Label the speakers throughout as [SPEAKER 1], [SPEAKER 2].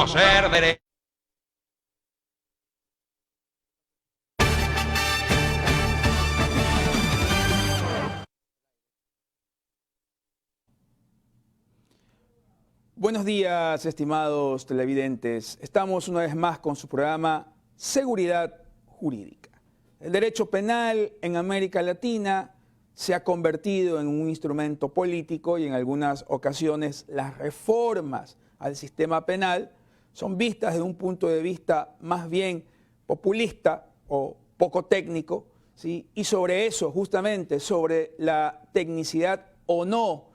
[SPEAKER 1] ser derecho.
[SPEAKER 2] Buenos días, estimados televidentes. Estamos una vez más con su programa Seguridad Jurídica. El derecho penal en América Latina se ha convertido en un instrumento político y en algunas ocasiones las reformas al sistema penal son vistas desde un punto de vista más bien populista o poco técnico, ¿sí? Y sobre eso, justamente, sobre la tecnicidad o no,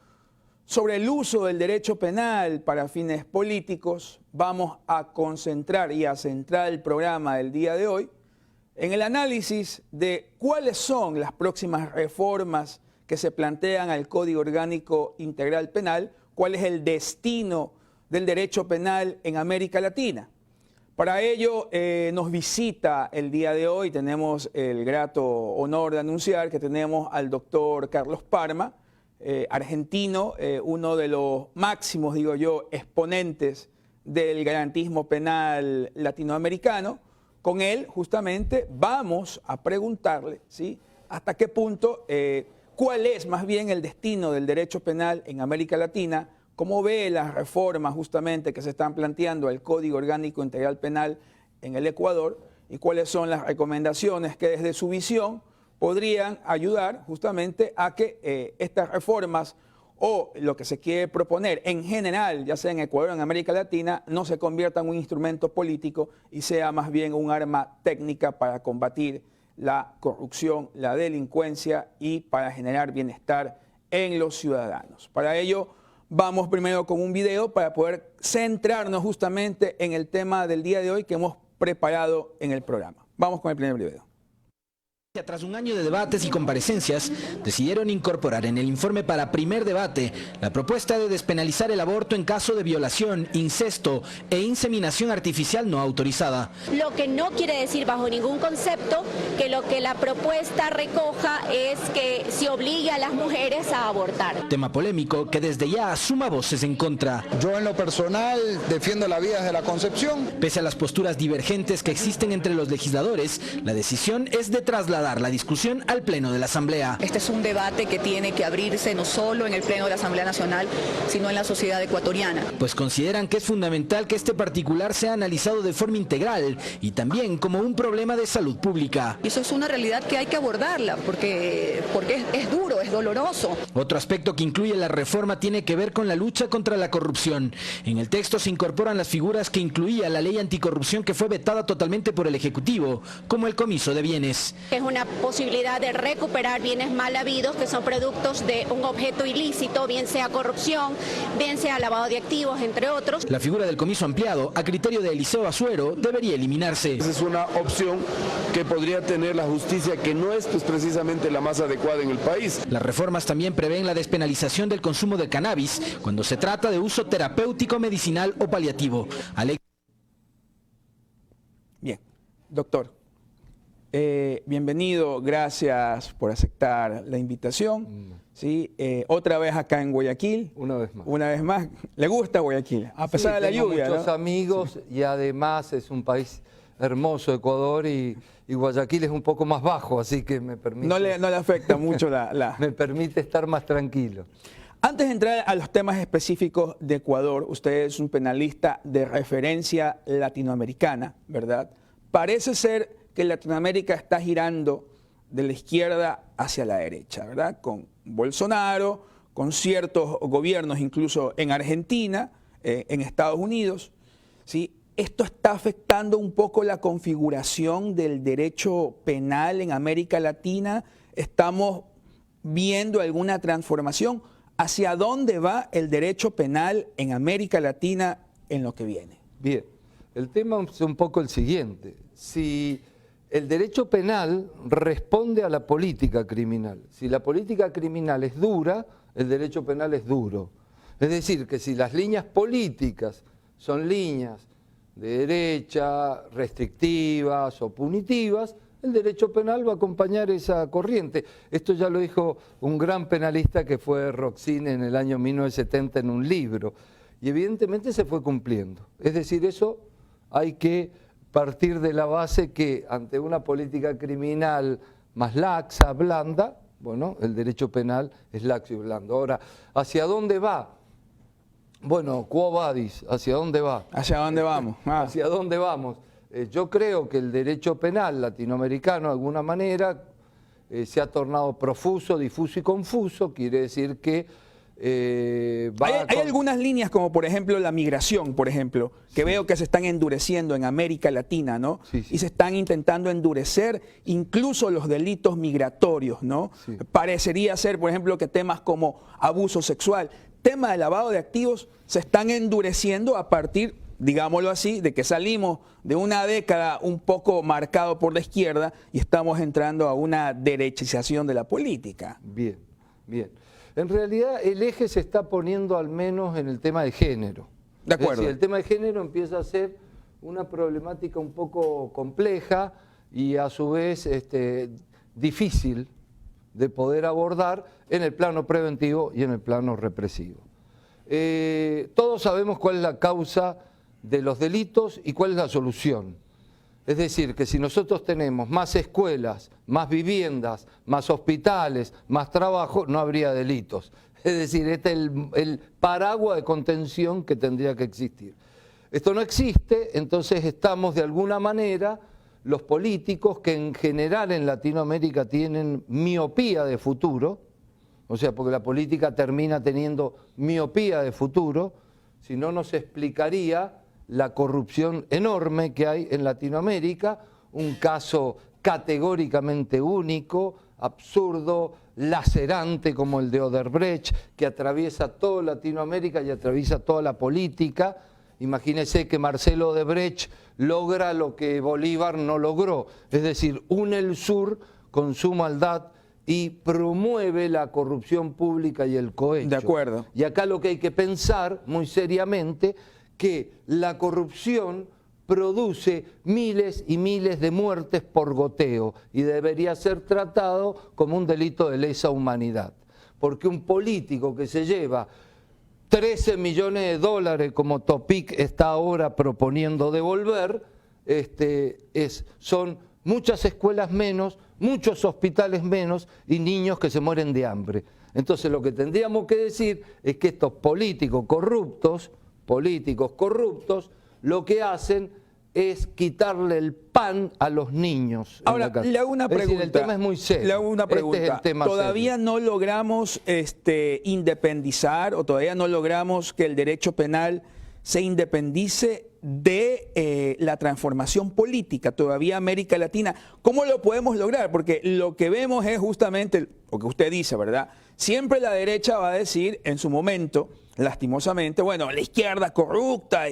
[SPEAKER 2] sobre el uso del derecho penal para fines políticos, vamos a concentrar y a centrar el programa del día de hoy en el análisis de cuáles son las próximas reformas que se plantean al Código Orgánico Integral Penal, cuál es el destino del derecho penal en América Latina. Para ello nos visita el día de hoy, tenemos el grato honor de anunciar que tenemos al doctor Carlos Parma, argentino, uno de los máximos, digo yo, exponentes del garantismo penal latinoamericano. Con él, justamente, vamos a preguntarle, ¿sí?, hasta qué punto, cuál es más bien el destino del derecho penal en América Latina, cómo ve las reformas justamente que se están planteando al Código Orgánico Integral Penal en el Ecuador y cuáles son las recomendaciones que desde su visión podrían ayudar justamente a que estas reformas o lo que se quiere proponer en general, ya sea en Ecuador o en América Latina, no se convierta en un instrumento político y sea más bien un arma técnica para combatir la corrupción, la delincuencia y para generar bienestar en los ciudadanos. Para ello, vamos primero con un video para poder centrarnos justamente en el tema del día de hoy que hemos preparado en el programa. Vamos con el primer video.
[SPEAKER 3] Tras un año de debates y comparecencias, decidieron incorporar en el informe para primer debate la propuesta de despenalizar el aborto en caso de violación, incesto e inseminación artificial no autorizada.
[SPEAKER 4] Lo que no quiere decir bajo ningún concepto que lo que la propuesta recoja es que se obligue a las mujeres a abortar.
[SPEAKER 3] Tema polémico que desde ya suma voces en contra.
[SPEAKER 5] Yo en lo personal defiendo la vida desde la concepción.
[SPEAKER 3] Pese a las posturas divergentes que existen entre los legisladores, la decisión es de trasladar la discusión al Pleno de la Asamblea.
[SPEAKER 6] Este es un debate que tiene que abrirse no solo en el Pleno de la Asamblea Nacional, sino en la sociedad ecuatoriana.
[SPEAKER 3] Pues consideran que es fundamental que este particular sea analizado de forma integral y también como un problema de salud pública.
[SPEAKER 6] Y eso es una realidad que hay que abordarla, porque es duro, es doloroso.
[SPEAKER 3] Otro aspecto que incluye la reforma tiene que ver con la lucha contra la corrupción. En el texto se incorporan las figuras que incluía la ley anticorrupción que fue vetada totalmente por el Ejecutivo, como el comiso de bienes.
[SPEAKER 4] Es una posibilidad de recuperar bienes mal habidos que son productos de un objeto ilícito, bien sea corrupción, bien sea lavado de activos, entre otros.
[SPEAKER 3] La figura del comiso ampliado, a criterio de Eliseo Azuero, debería eliminarse.
[SPEAKER 7] Esa es una opción que podría tener la justicia, que no es precisamente la más adecuada en el país.
[SPEAKER 3] Las reformas también prevén la despenalización del consumo de cannabis cuando se trata de uso terapéutico, medicinal o paliativo.
[SPEAKER 2] Bien, doctor. Bienvenido, gracias por aceptar la invitación. ¿Sí? Otra vez acá en Guayaquil.
[SPEAKER 8] Una vez más.
[SPEAKER 2] Una vez más. ¿Le gusta Guayaquil? A pesar de la lluvia,
[SPEAKER 8] muchos amigos y además es un país hermoso, Ecuador, y Guayaquil es un poco más bajo, así que me permite...
[SPEAKER 2] No le afecta mucho
[SPEAKER 8] me permite estar más tranquilo.
[SPEAKER 2] Antes de entrar a los temas específicos de Ecuador, usted es un penalista de referencia latinoamericana, ¿verdad? Parece ser que Latinoamérica está girando de la izquierda hacia la derecha, ¿verdad? Con Bolsonaro, con ciertos gobiernos, incluso en Argentina, en Estados Unidos, ¿sí? ¿Esto está afectando un poco la configuración del derecho penal en América Latina? ¿Estamos viendo alguna transformación? ¿Hacia dónde va el derecho penal en América Latina en lo que viene?
[SPEAKER 8] Bien, el tema es un poco el siguiente. Si el derecho penal responde a la política criminal. Si la política criminal es dura, el derecho penal es duro. Es decir, que si las líneas políticas son líneas de derecha, restrictivas o punitivas, el derecho penal va a acompañar esa corriente. Esto ya lo dijo un gran penalista que fue Roxin en el año 1970 en un libro. y evidentemente se fue cumpliendo. Es decir, eso hay que partir de la base que ante una política criminal más laxa, blanda, bueno, el derecho penal es laxo y blando. Ahora, ¿hacia dónde va? Bueno, quo vadis, ¿hacia dónde va?
[SPEAKER 2] ¿Hacia dónde vamos?
[SPEAKER 8] ¿Hacia dónde vamos? Yo creo que el derecho penal latinoamericano, de alguna manera, se ha tornado profuso, difuso y confuso. Quiere decir que
[SPEAKER 2] hay algunas líneas, como por ejemplo la migración, por ejemplo, que veo que se están endureciendo en América Latina, ¿no?
[SPEAKER 8] Sí.
[SPEAKER 2] Y se están intentando endurecer incluso los delitos migratorios, ¿no?
[SPEAKER 8] Sí.
[SPEAKER 2] Parecería ser, por ejemplo, que temas como abuso sexual, tema de lavado de activos, se están endureciendo a partir, digámoslo así, de que salimos de una década un poco marcado por la izquierda y estamos entrando a una derechización de la política.
[SPEAKER 8] Bien, bien. En realidad el eje se está poniendo al menos en el tema de género.
[SPEAKER 2] De acuerdo.
[SPEAKER 8] Es decir, el tema de género empieza a ser una problemática un poco compleja y a su vez difícil de poder abordar en el plano preventivo y en el plano represivo. Todos sabemos cuál es la causa de los delitos y cuál es la solución. Es decir, que si nosotros tenemos más escuelas, más viviendas, más hospitales, más trabajo, no habría delitos. Es decir, este es el paraguas de contención que tendría que existir. Esto no existe, entonces estamos de alguna manera, los políticos que en general en Latinoamérica tienen miopía de futuro, o sea, porque la política termina teniendo miopía de futuro, si no nos explicaría la corrupción enorme que hay en Latinoamérica, un caso categóricamente único, absurdo, lacerante como el de Odebrecht, que atraviesa toda Latinoamérica y atraviesa toda la política. Imagínense que Marcelo Odebrecht logra lo que Bolívar no logró, es decir, une el sur con su maldad y promueve la corrupción pública y el cohecho.
[SPEAKER 2] De acuerdo.
[SPEAKER 8] Y acá lo que hay que pensar muy seriamente, que la corrupción produce miles y miles de muertes por goteo y debería ser tratado como un delito de lesa humanidad. Porque un político que se lleva 13 millones de dólares, como Topic está ahora proponiendo devolver, son muchas escuelas menos, muchos hospitales menos y niños que se mueren de hambre. Entonces lo que tendríamos que decir es que estos políticos corruptos, lo que hacen es quitarle el pan a los niños.
[SPEAKER 2] Ahora, le hago una pregunta.
[SPEAKER 8] Es decir, el tema es muy serio.
[SPEAKER 2] Le hago una pregunta.
[SPEAKER 8] Este es el tema
[SPEAKER 2] ¿Todavía
[SPEAKER 8] serio.
[SPEAKER 2] no logramos independizar o todavía no logramos que el derecho penal se independice de la transformación política? Todavía América Latina, ¿cómo lo podemos lograr? Porque lo que vemos es justamente lo que usted dice, ¿verdad? Siempre la derecha va a decir en su momento, lastimosamente, bueno, la izquierda corrupta.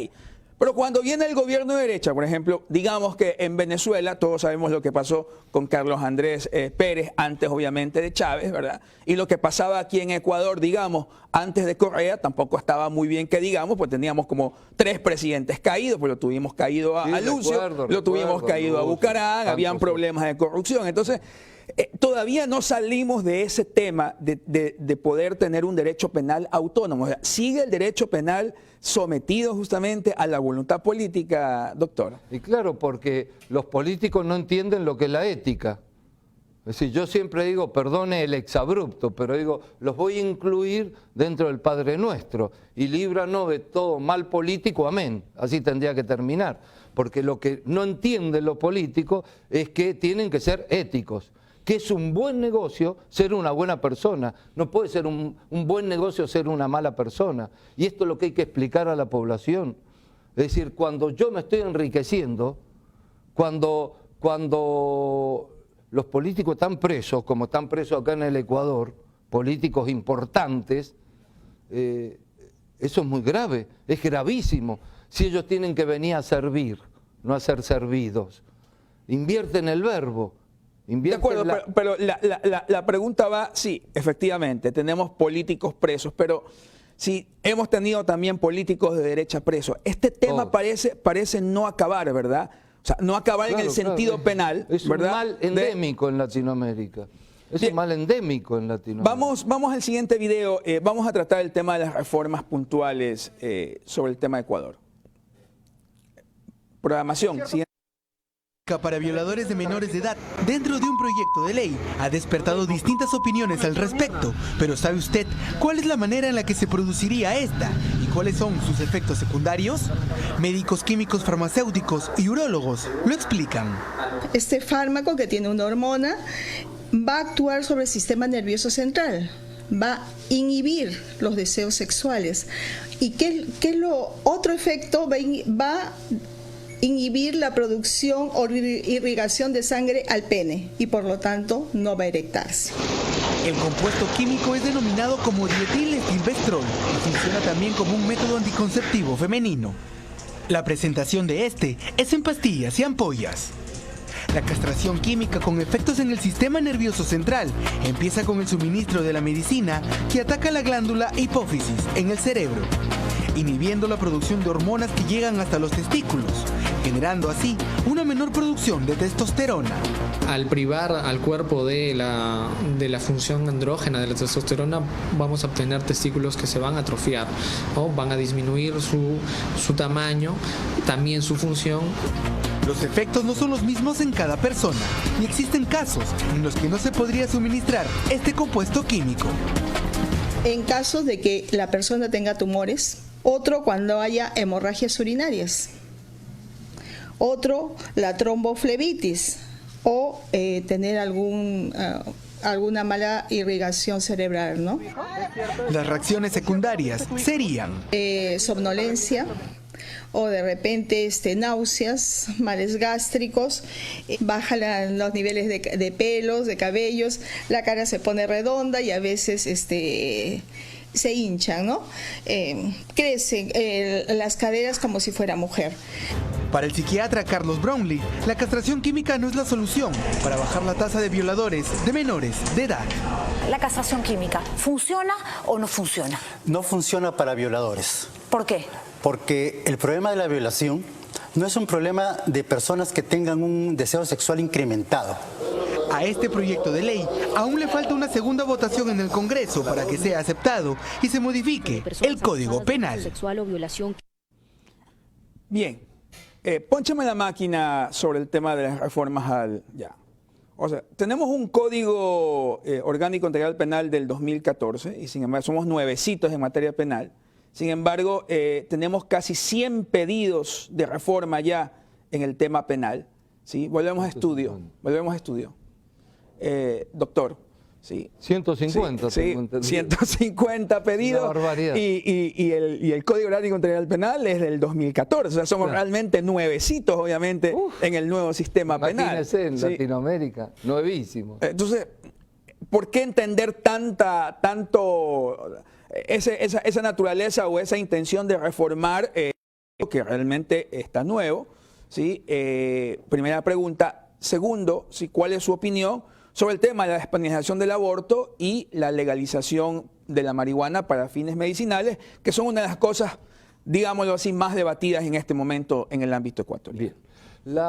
[SPEAKER 2] Pero cuando viene el gobierno de derecha, por ejemplo, digamos que en Venezuela, todos sabemos lo que pasó con Carlos Andrés Pérez, antes obviamente de Chávez, ¿verdad? Y lo que pasaba aquí en Ecuador, digamos, antes de Correa, tampoco estaba muy bien que digamos, pues teníamos como 3 presidentes caídos, pues lo tuvimos caído a Lucio, lo tuvimos caído a Bucarán, habían problemas de corrupción. Entonces, todavía no salimos de ese tema de poder tener un derecho penal autónomo. O sea, ¿sigue el derecho penal sometido justamente a la voluntad política, doctor?
[SPEAKER 8] Y claro, porque los políticos no entienden lo que es la ética. Es decir, yo siempre digo, perdone el exabrupto, pero digo, los voy a incluir dentro del Padre Nuestro y líbranos de todo mal político, amén. Así tendría que terminar. Porque lo que no entienden los políticos es que tienen que ser éticos. Que es un buen negocio ser una buena persona, no puede ser un buen negocio ser una mala persona. Y esto es lo que hay que explicar a la población. Es decir, cuando yo me estoy enriqueciendo, cuando los políticos están presos, como están presos acá en el Ecuador, políticos importantes, eso es muy grave, es gravísimo. Si ellos tienen que venir a servir, no a ser servidos. Invierten el verbo.
[SPEAKER 2] De acuerdo, pero la pregunta va, sí, efectivamente, tenemos políticos presos, pero sí, hemos tenido también políticos de derecha presos. Este tema parece no acabar, ¿verdad? O sea, no acabar en el sentido penal,
[SPEAKER 8] es
[SPEAKER 2] ¿verdad?
[SPEAKER 8] un mal endémico en Latinoamérica. Es
[SPEAKER 2] Bien.
[SPEAKER 8] un mal endémico en Latinoamérica.
[SPEAKER 2] Vamos al siguiente video. Vamos a tratar el tema de las reformas puntuales sobre el tema de Ecuador. Programación. Siguiente.
[SPEAKER 1] Para violadores de menores de edad dentro de un proyecto de ley ha despertado distintas opiniones al respecto, pero ¿sabe usted cuál es la manera en la que se produciría esta y cuáles son sus efectos secundarios? Médicos, químicos, farmacéuticos y urólogos lo explican.
[SPEAKER 9] Este fármaco, que tiene una hormona, va a actuar sobre el sistema nervioso central, va a inhibir los deseos sexuales. ¿Y qué es lo otro efecto? Va a inhibir la producción o irrigación de sangre al pene y por lo tanto no va a erectarse.
[SPEAKER 1] El compuesto químico es denominado como dietilestilbestrol y funciona también como un método anticonceptivo femenino. La presentación de este es en pastillas y ampollas. La castración química con efectos en el sistema nervioso central empieza con el suministro de la medicina que ataca la glándula hipófisis en el cerebro, inhibiendo la producción de hormonas que llegan hasta los testículos, generando así una menor producción de testosterona.
[SPEAKER 10] Al privar al cuerpo de la función andrógena de la testosterona, vamos a obtener testículos que se van a atrofiar, ¿no? Van a disminuir su tamaño, también su función.
[SPEAKER 1] Los efectos no son los mismos en cada persona y existen casos en los que no se podría suministrar este compuesto químico.
[SPEAKER 9] En casos de que la persona tenga tumores, otro cuando haya hemorragias urinarias, otro la tromboflebitis o tener alguna mala irrigación cerebral, ¿no?
[SPEAKER 1] Las reacciones secundarias serían
[SPEAKER 9] somnolencia o de repente náuseas, males gástricos, bajan los niveles de pelos, de cabellos, la cara se pone redonda y a veces se hinchan, ¿no? Crecen las caderas como si fuera mujer.
[SPEAKER 1] Para el psiquiatra Carlos Brownlee, la castración química no es la solución para bajar la tasa de violadores de menores de edad.
[SPEAKER 11] ¿La castración química funciona o no funciona?
[SPEAKER 12] No funciona para violadores.
[SPEAKER 11] ¿Por qué?
[SPEAKER 12] Porque el problema de la violación no es un problema de personas que tengan un deseo sexual incrementado.
[SPEAKER 1] A este proyecto de ley aún le falta una segunda votación en el Congreso para que sea aceptado y se modifique el Código Penal.
[SPEAKER 2] Bien. Pónchame la máquina sobre el tema de las reformas ya. O sea, tenemos un Código Orgánico Integral Penal del 2014 y sin embargo somos nuevecitos en materia penal. Sin embargo, tenemos casi 100 pedidos de reforma ya en el tema penal. ¿Sí? Volvemos a estudio. Doctor. Sí.
[SPEAKER 8] 150.
[SPEAKER 2] Sí, 150 pedidos.
[SPEAKER 8] Una barbaridad.
[SPEAKER 2] Y el Código Orgánico Integral Penal es del 2014. O sea, somos realmente nuevecitos, obviamente, en el nuevo sistema penal.
[SPEAKER 8] Imagínense en Latinoamérica, nuevísimo.
[SPEAKER 2] Entonces, ¿por qué entender tanto esa naturaleza o esa intención de reformar que realmente está nuevo? ¿Sí? Primera pregunta. Segundo, ¿sí? ¿Cuál es su opinión sobre el tema de la despenalización del aborto y la legalización de la marihuana para fines medicinales, que son una de las cosas, digámoslo así, más debatidas en este momento en el ámbito ecuatoriano?
[SPEAKER 8] Bien.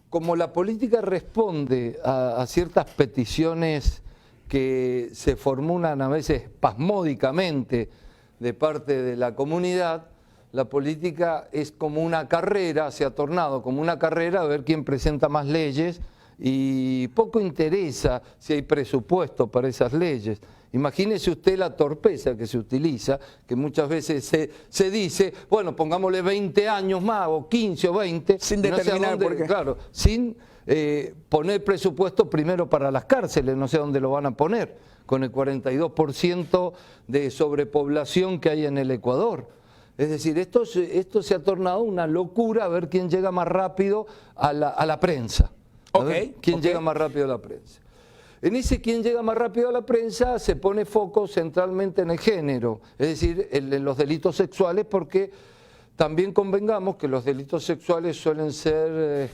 [SPEAKER 8] Como la política responde a ciertas peticiones que se formulan a veces espasmódicamente de parte de la comunidad, la política es como una carrera, se ha tornado como una carrera a ver quién presenta más leyes y poco interesa si hay presupuesto para esas leyes. Imagínese usted la torpeza que se utiliza, que muchas veces se dice, bueno, pongámosle 20 años más, o 15 o 20.
[SPEAKER 2] Sin determinar por qué.
[SPEAKER 8] Claro, sin poner presupuesto primero para las cárceles, no sé dónde lo van a poner, con el 42% de sobrepoblación que hay en el Ecuador. Es decir, esto se ha tornado una locura a ver quién llega más rápido a la prensa. ¿Quién llega más rápido a la prensa? En ese quién llega más rápido a la prensa se pone foco centralmente en el género, es decir, en los delitos sexuales, porque también convengamos que los delitos sexuales suelen ser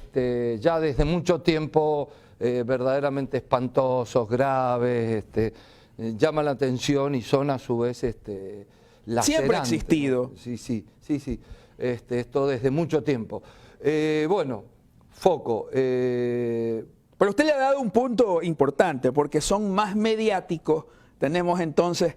[SPEAKER 8] ya desde mucho tiempo verdaderamente espantosos, graves, llaman la atención y son a su vez lacerantes.
[SPEAKER 2] Siempre ha existido.
[SPEAKER 8] Sí. Esto desde mucho tiempo. Bueno, foco.
[SPEAKER 2] Pero usted le ha dado un punto importante, porque son más mediáticos, tenemos entonces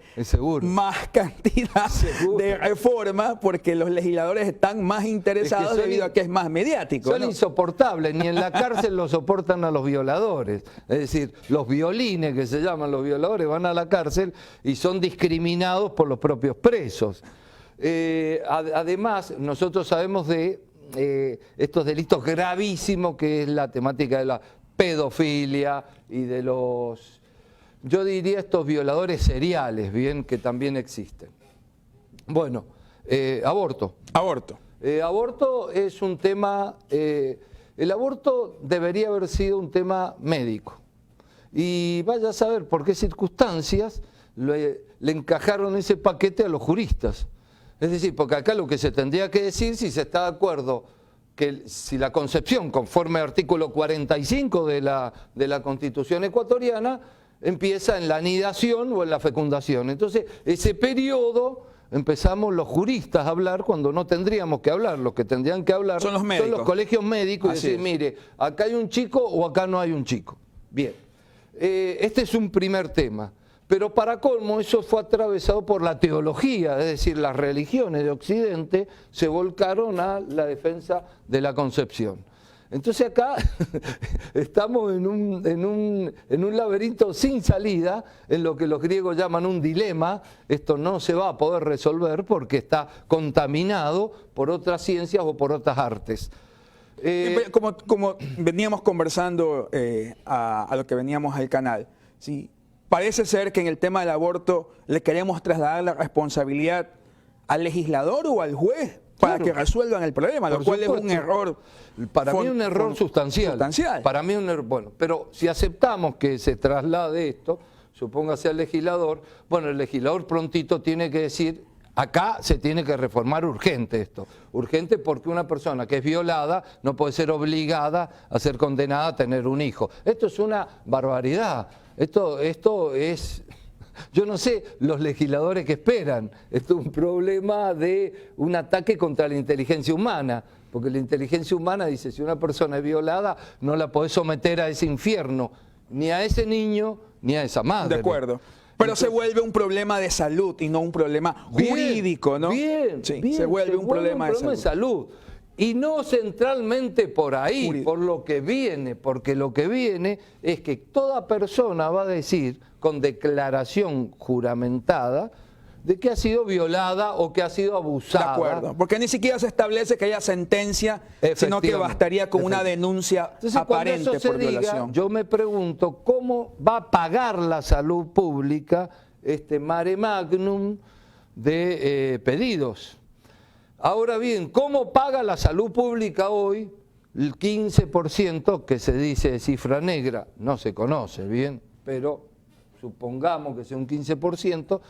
[SPEAKER 2] más cantidad de reformas, porque los legisladores están más interesados debido a que es más mediático.
[SPEAKER 8] Son insoportables, ni en la cárcel lo soportan a los violadores. Es decir, los violines, que se llaman los violadores, van a la cárcel y son discriminados por los propios presos. Además, nosotros sabemos de estos delitos gravísimos, que es la temática de la pedofilia y de los, yo diría, estos violadores seriales, bien, que también existen. Bueno, aborto. Aborto es un tema, el aborto debería haber sido un tema médico. Y vaya a saber por qué circunstancias le encajaron ese paquete a los juristas. Es decir, porque acá lo que se tendría que decir, si se está de acuerdo, que si la concepción, conforme al artículo 45 de la Constitución ecuatoriana, empieza en la anidación o en la fecundación. Entonces, ese periodo empezamos los juristas a hablar cuando no tendríamos que hablar. Los que tendrían que hablar
[SPEAKER 2] son los
[SPEAKER 8] colegios médicos y decir, mire, acá hay un chico o acá no hay un chico. Bien, este es un primer tema. Pero para colmo, eso fue atravesado por la teología, es decir, las religiones de Occidente se volcaron a la defensa de la concepción. Entonces acá estamos en un laberinto sin salida, en lo que los griegos llaman un dilema. Esto no se va a poder resolver porque está contaminado por otras ciencias o por otras artes.
[SPEAKER 2] Como veníamos conversando a lo que veníamos al canal, ¿sí? Parece ser que en el tema del aborto le queremos trasladar la responsabilidad al legislador o al juez para que resuelvan el problema, lo cual es un error.
[SPEAKER 8] Para mí un error sustancial. Para mí un error, bueno, pero si aceptamos que se traslade esto, supóngase al legislador, bueno, el legislador prontito tiene que decir, acá se tiene que reformar urgente esto. Urgente porque una persona que es violada no puede ser obligada a ser condenada a tener un hijo. Esto es una barbaridad. Esto es, yo no sé los legisladores que esperan. Esto es un problema de un ataque contra la inteligencia humana, porque la inteligencia humana dice, si una persona es violada, no la podés someter a ese infierno, ni a ese niño, ni a esa madre.
[SPEAKER 2] De acuerdo. Pero entonces, se vuelve un problema de salud y no un problema jurídico, ¿no?
[SPEAKER 8] Bien,
[SPEAKER 2] se vuelve un problema de salud.
[SPEAKER 8] Y no centralmente por ahí, por lo que viene, porque lo que viene es que toda persona va a decir con declaración juramentada de que ha sido violada o que ha sido abusada.
[SPEAKER 2] De acuerdo, porque ni siquiera se establece que haya sentencia, sino que bastaría con una denuncia aparente por violación.
[SPEAKER 8] Yo me pregunto cómo va a pagar la salud pública este mare magnum de pedidos. Ahora bien, ¿cómo paga la salud pública hoy el 15% que se dice de cifra negra? No se conoce bien, pero supongamos que sea un 15%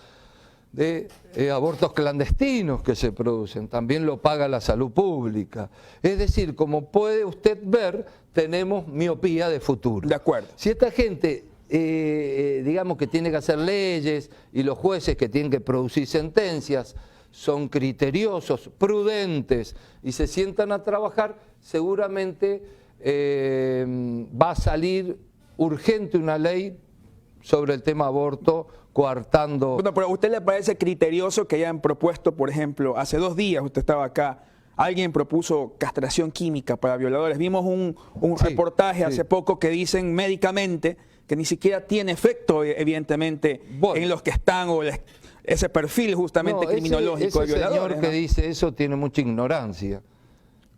[SPEAKER 8] de abortos clandestinos que se producen. También lo paga la salud pública. Es decir, como puede usted ver, tenemos miopía de futuro.
[SPEAKER 2] De acuerdo.
[SPEAKER 8] Si esta gente, digamos que tiene que hacer leyes y los jueces que tienen que producir sentencias, son criteriosos, prudentes y se sientan a trabajar, seguramente va a salir urgente una ley sobre el tema aborto, coartando...
[SPEAKER 2] Bueno, pero ¿a usted le parece criterioso que hayan propuesto, por ejemplo, hace 2 días, usted estaba acá, alguien propuso castración química para violadores? Vimos un reportaje hace poco que dicen médicamente que ni siquiera tiene efecto, evidentemente, en los que están o ese perfil justamente criminológico de violadores.
[SPEAKER 8] El señor que dice eso tiene mucha ignorancia.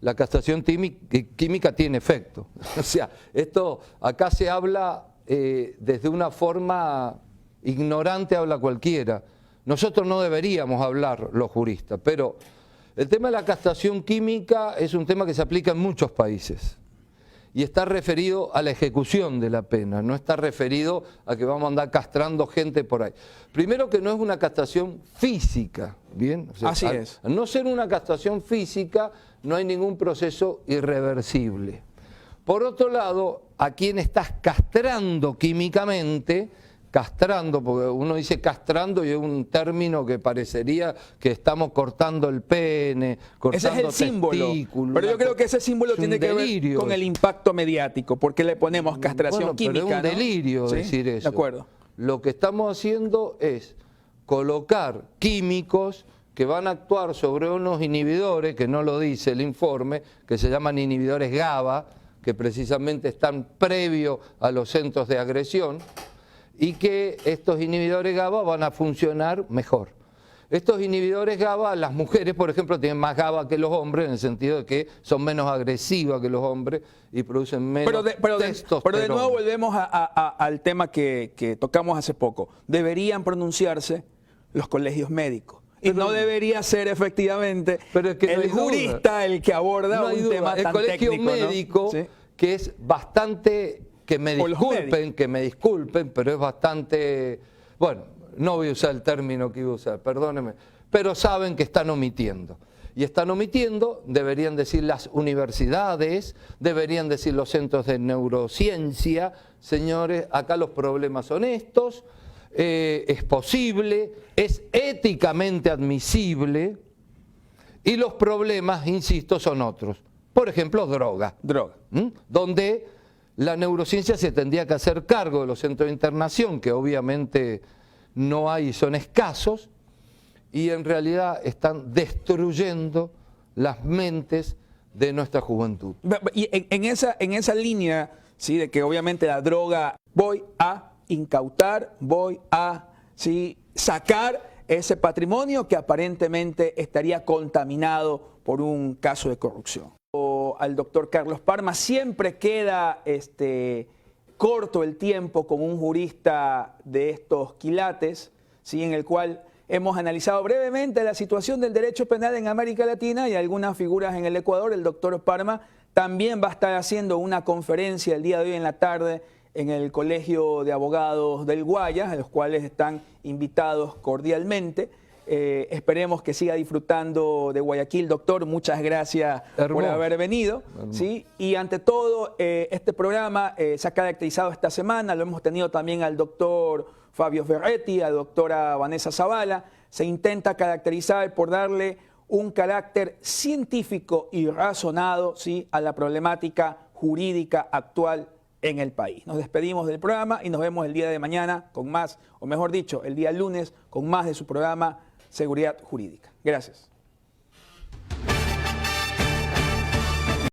[SPEAKER 8] La castración química tiene efecto. O sea, esto acá se habla desde una forma ignorante, habla cualquiera. Nosotros no deberíamos hablar los juristas, pero el tema de la castración química es un tema que se aplica en muchos países. Y está referido a la ejecución de la pena, no está referido a que vamos a andar castrando gente por ahí. Primero que no es una castración física, ¿bien? O sea,
[SPEAKER 2] así es.
[SPEAKER 8] Al no ser una castración física, no hay ningún proceso irreversible. Por otro lado, a quien estás castrando químicamente, castrando, porque uno dice castrando y es un término que parecería que estamos cortando el pene, cortando
[SPEAKER 2] ese es el símbolo,
[SPEAKER 8] testículos.
[SPEAKER 2] pero yo creo que ese símbolo tiene que ver con el impacto mediático, porque le ponemos castración química.
[SPEAKER 8] Pero es un delirio decir eso.
[SPEAKER 2] De acuerdo.
[SPEAKER 8] Lo que estamos haciendo es colocar químicos que van a actuar sobre unos inhibidores, que no lo dice el informe, que se llaman inhibidores GABA, que precisamente están previo a los centros de agresión, y que estos inhibidores GABA van a funcionar mejor. Estos inhibidores GABA, las mujeres, por ejemplo, tienen más GABA que los hombres, en el sentido de que son menos agresivas que los hombres y producen menos testosterona.
[SPEAKER 2] Pero de nuevo volvemos al tema que tocamos hace poco. Deberían pronunciarse los colegios médicos. Y no debería ser efectivamente el jurista el que aborda un tema tan técnico.
[SPEAKER 8] El colegio médico, ¿no? Que es bastante, que me disculpen, pero es bastante, bueno, no voy a usar el término que iba a usar, perdónenme, pero saben que están omitiendo. Y están omitiendo, deberían decir las universidades, deberían decir los centros de neurociencia. Señores, acá los problemas son estos. Es posible, es éticamente admisible y los problemas, insisto, son otros. Por ejemplo, droga. Donde la neurociencia se tendría que hacer cargo de los centros de internación, que obviamente no hay, son escasos, y en realidad están destruyendo las mentes de nuestra juventud.
[SPEAKER 2] Y en esa línea, ¿sí?, de que obviamente la droga, voy a incautar, voy a sacar ese patrimonio que aparentemente estaría contaminado por un caso de corrupción. Al doctor Carlos Parma siempre queda corto el tiempo con un jurista de estos quilates, ¿sí?, en el cual hemos analizado brevemente la situación del derecho penal en América Latina y algunas figuras en el Ecuador. El doctor Parma también va a estar haciendo una conferencia el día de hoy en la tarde en el Colegio de Abogados del Guayas, a los cuales están invitados cordialmente. Esperemos que siga disfrutando de Guayaquil, doctor. Muchas gracias por haber venido. ¿Sí? Y ante todo, este programa se ha caracterizado esta semana, lo hemos tenido también al doctor Fabio Ferretti, a la doctora Vanessa Zavala. Se intenta caracterizar por darle un carácter científico y razonado, ¿sí?, a la problemática jurídica actual en el país. Nos despedimos del programa y nos vemos el día de mañana con más, o mejor dicho, el día lunes con más de su programa Seguridad Jurídica. Gracias.